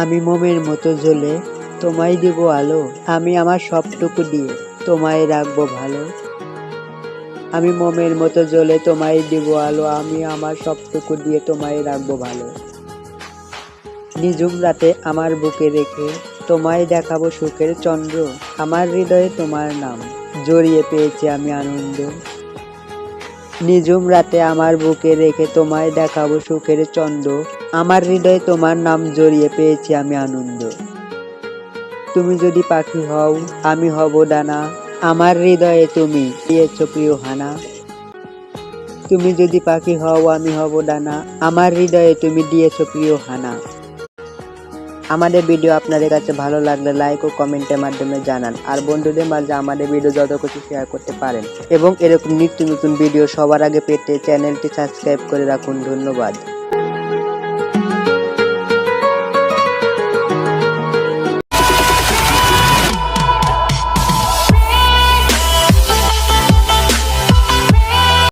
আমি মোমের মতো জ্বলে তোমায় দিব আলো, আমি আমার সবটুকু দিয়ে তোমায় রাখবো ভালো। আমি মোমের মতো জ্বলে তোমায় দিব আলো, আমি আমার সবটুকু দিয়ে তোমায় রাখবো ভালো। নিঝুম রাতে আমার বুকে রেখে তোমায় দেখাবো সুখের চন্দ্র, আমার হৃদয়ে তোমার নাম জড়িয়ে পেয়েছি আমি আনন্দ। নিঝুম রাতে আমার বুকে রেখে তোমায় দেখাবো সুখের চন্দ্র, আমার হৃদয়ে তোমার নাম জড়িয়ে পেয়েছি আমি আনন্দ। তুমি যদি পাখি হও আমি হব ডানা, আমার হৃদয়ে তুমি দিয়েছ প্রিয় হানা। তুমি যদি পাখি হও আমি হব ডানা, আমার হৃদয়ে তুমি দিয়েছ প্রিয় হানা। আমাদের ভিডিও আপনাদের কাছে ভালো লাগলে লাইক ও কমেন্টের মাধ্যমে জানান, আর বন্ধুদের মাঝে আমাদের ভিডিও যত কিছু শেয়ার করতে পারেন, এবং এরকম নিত্য নতুন ভিডিও সবার আগে পেতে চ্যানেলটি সাবস্ক্রাইব করে রাখুন। ধন্যবাদ।